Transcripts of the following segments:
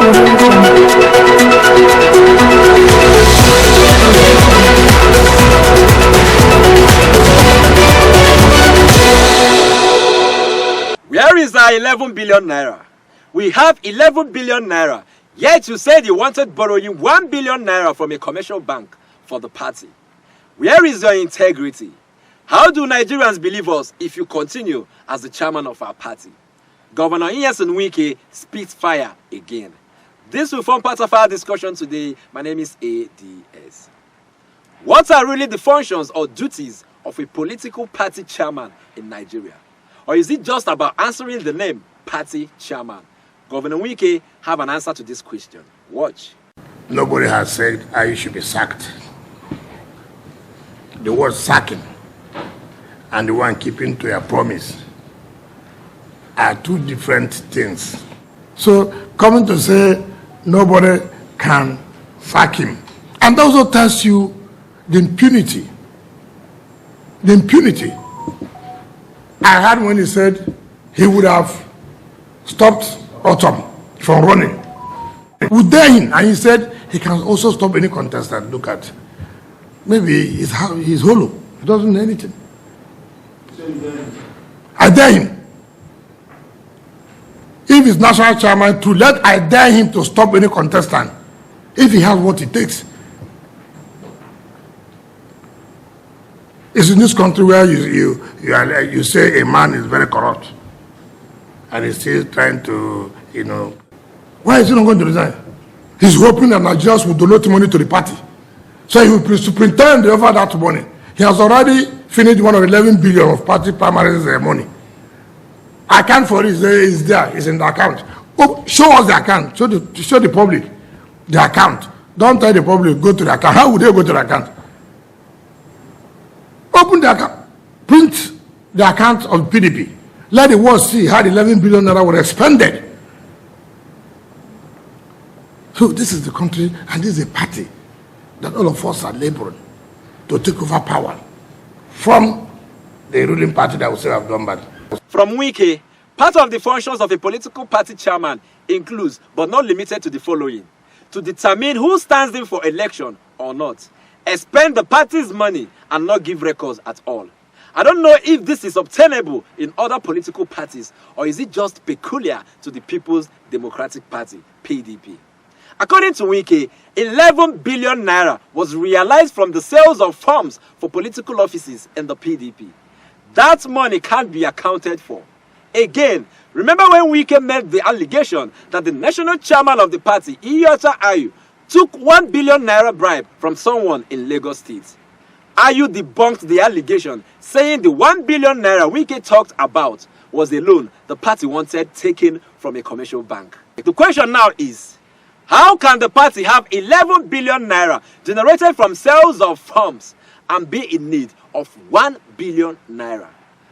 Where is our 11 billion naira? We have 11 billion naira, yet you said you wanted borrowing 1 billion naira from a commercial bank for the party. Where is your integrity? How do Nigerians believe us if you continue as the chairman of our party? Governor Wike spits fire again. This will form part of our discussion today. My name is ADS. What are really the functions or duties of a political party chairman in Nigeria? Or is it just about answering the name party chairman? Governor Wike have an answer to this question. Watch. Nobody has said I should be sacked. The word sacking and the one keeping to your promise are two different things. So coming to say nobody can sack him, and also tells you the impunity. The impunity. I heard when he said he would have stopped Autumn from running. We dare him, and he said he can also stop any contestant. Look at, maybe he's hollow. He doesn't know anything. I dare him. If he's national chairman, I dare him to stop any contestant if he has what it takes. It's in this country where you say a man is very corrupt, and he's still trying to, why is he not going to resign? He's hoping that Nigerians will donate money to the party, so he will superintend the offer that money. He has already finished one of 11 billion of party primaries money. Account for it is there, it's in the account. Oh, show us the account, show the public the account. Don't tell the public go to the account. How would they go to the account? Open the account, print the account of PDP. Let the world see how the 11 billion naira were expended. So this is the country, and this is a party that all of us are laboring to take over power from the ruling party that we say have done bad. From Wike, part of the functions of a political party chairman includes, but not limited to, the following: to determine who stands in for election or not, expend the party's money and not give records at all. I don't know if this is obtainable in other political parties, or is it just peculiar to the People's Democratic Party, PDP. According to Wike, 11 billion naira was realized from the sales of forms for political offices in the PDP. That money can't be accounted for. Again, remember when Wike made the allegation that the national chairman of the party, Iyota Ayu, took 1 billion naira bribe from someone in Lagos State. Ayu debunked the allegation, saying the 1 billion naira Wike talked about was a loan the party wanted taken from a commercial bank. The question now is, how can the party have 11 billion naira generated from sales of farms and be in need of 1 billion naira?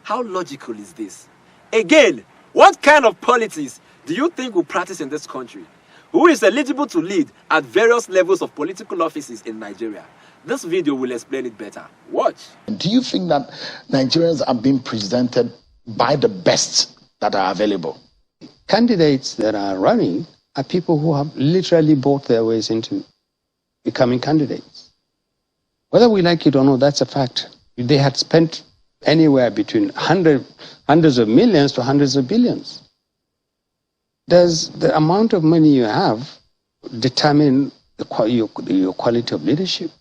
How logical is this? Again, what kind of politics do you think we practice in this country? Who is eligible to lead at various levels of political offices in Nigeria? This video will explain it better. Watch. Do you think that Nigerians are being presented by the best that are available? Candidates that are running are people who have literally bought their ways into becoming candidates. Whether we like it or not, that's a fact. They had spent anywhere between hundreds of millions to hundreds of billions. Does the amount of money you have determine your quality of leadership?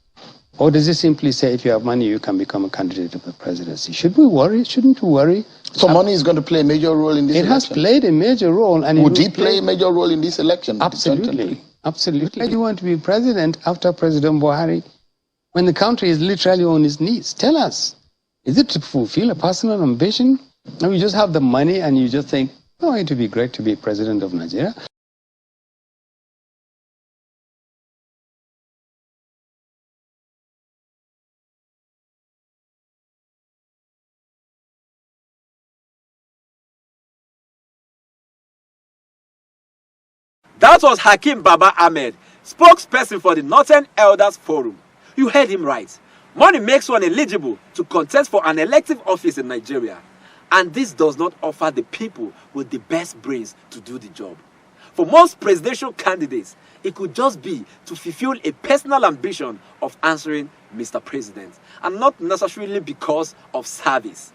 Or does it simply say if you have money, you can become a candidate of the presidency? Should we worry? Shouldn't we worry? So money is going to play a major role in this election? It has played a major role. And would he play a major role in this election? Absolutely. Absolutely. Why do you want to be president after President Buhari when the country is literally on its knees? Tell us. Is it to fulfill a personal ambition? And you just have the money and you just think, oh, it would be great to be president of Nigeria. That was Hakeem Baba Ahmed, spokesperson for the Northern Elders Forum. You heard him right. Money makes one eligible to contest for an elective office in Nigeria. And this does not offer the people with the best brains to do the job. For most presidential candidates, it could just be to fulfill a personal ambition of answering Mr. President, and not necessarily because of service.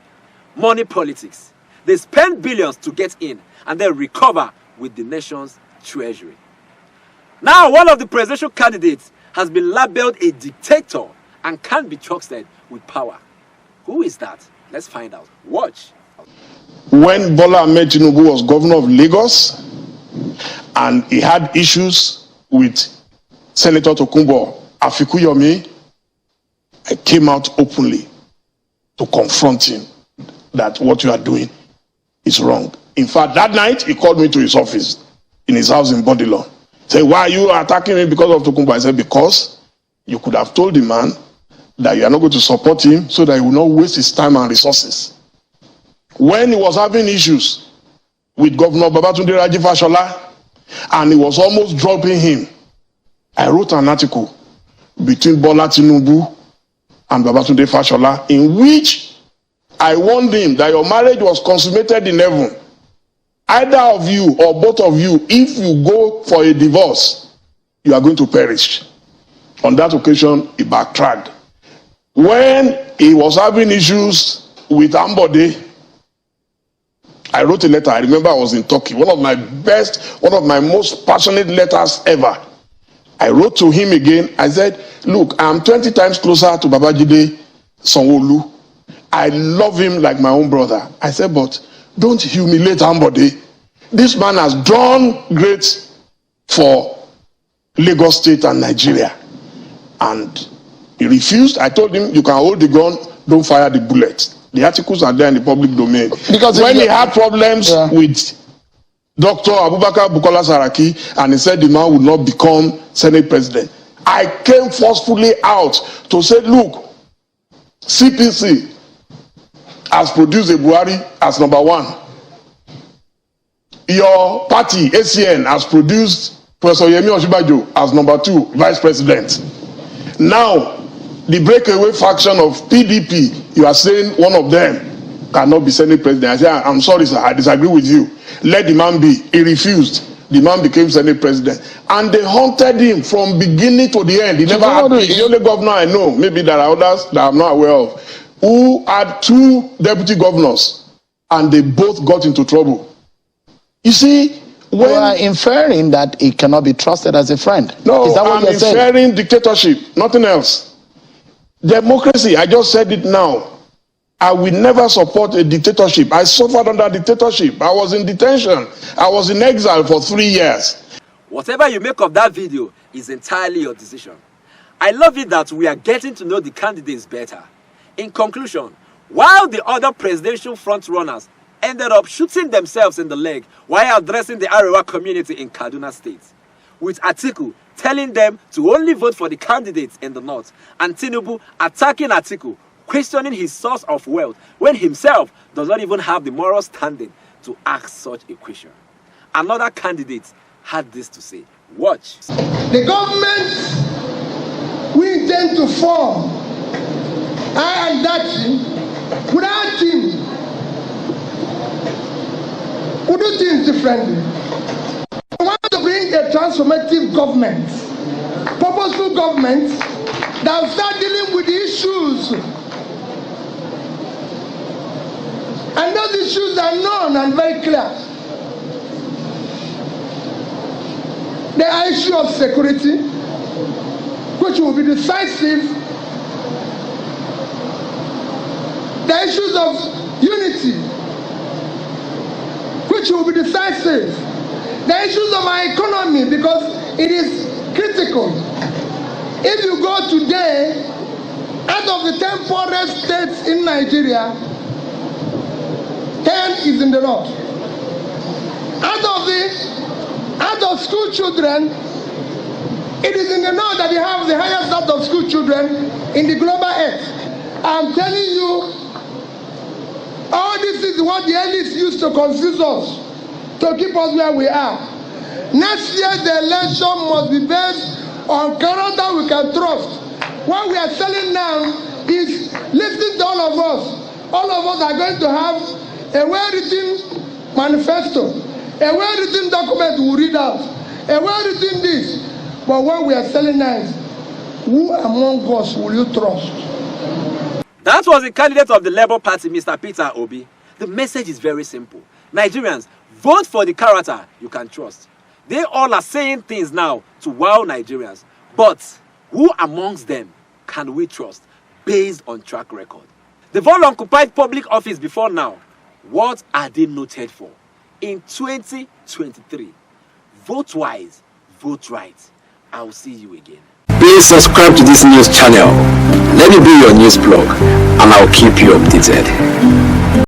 Money politics. They spend billions to get in and then recover with the nation's treasury. Now, one of the presidential candidates has been labeled a dictator and can't be trusted with power. Who is that? Let's find out. Watch. When Bola Ahmed Tinubu was governor of Lagos and he had issues with Senator Tokunbo Afikuyomi, I came out openly to confront him that what you are doing is wrong. In fact, that night he called me to his office in his house in Bodilon. Say, why are you attacking me because of Tokunbo? I said, because you could have told the man that you are not going to support him so that he will not waste his time and resources. When he was having issues with Governor Babatunde Raji Fashola and he was almost dropping him, I wrote an article between Bola Tinubu and Babatunde Fashola in which I warned him that your marriage was consummated in heaven. Either of you or both of you, if you go for a divorce, you are going to perish. On that occasion, he backtracked. When he was having issues with Ambode, I wrote a letter. I remember I was in Turkey. One of my most passionate letters ever. I wrote to him again. I said, look, I'm 20 times closer to Babajide Sanwo-Olu. I love him like my own brother. I said, but don't humiliate Ambode. This man has done great for Lagos State and Nigeria. And he refused. I told him, you can hold the gun, don't fire the bullet. The articles are there in the public domain. Because when he had problems with Dr. Abubakar Bukola Saraki and he said the man would not become Senate President, I came forcefully out to say, look, CPC has produced a Buhari as number one. Your party, ACN, has produced Professor Yemi Osinbajo as number 2 vice president. Now, the breakaway faction of PDP, you are saying one of them cannot be Senate President. I say, I'm sorry, sir, I disagree with you. Let the man be. He refused. The man became Senate President. And they haunted him from beginning to the end. He never had, the only governor I know, maybe there are others that I'm not aware of, who had 2 deputy governors and they both got into trouble. You see, when you are inferring that he cannot be trusted as a friend. No, is that what I'm inferring dictatorship, nothing else. Democracy, I just said it now. I will never support a dictatorship. I suffered under dictatorship. I was in detention. I was in exile for 3 years. Whatever you make of that video is entirely your decision. I love it that we are getting to know the candidates better. In conclusion, while the other presidential frontrunners ended up shooting themselves in the leg while addressing the Arewa community in Kaduna State, with Atiku telling them to only vote for the candidates in the north, and Tinubu attacking Atiku, questioning his source of wealth when himself does not even have the moral standing to ask such a question. Another candidate had this to say. Watch. The government we intend to form, I and that without him, we do things differently. We want to bring a transformative government, purposeful government that will start dealing with the issues. And those issues are known and very clear. The issue of security, which will be decisive. The issues of unity, which will be decisive. The issues of our economy, because it is critical. If you go today, out of the 10 poorest states in Nigeria, 10 is in the north. Out of school children, it is in the north that you have the highest out of school children in the global earth. I'm telling you, all this is what the elites used to confuse us, to keep us where we are. Next year, the election must be based on character we can trust. What we are selling now is listening to all of us. All of us are going to have a well-written manifesto, A well-written document we will read out. A well-written this. But when we are selling knives, who among us will you trust? That was the candidate of the Labour Party, Mr. Peter Obi. The message is very simple. Nigerians, vote for the character you can trust. They all are saying things now to wow Nigerians. But who amongst them can we trust based on track record? They've all occupied public office before now. What are they noted for? In 2023, vote wise, vote right. I'll see you again. Please subscribe to this news channel. Let me be your news blog, and I'll keep you updated.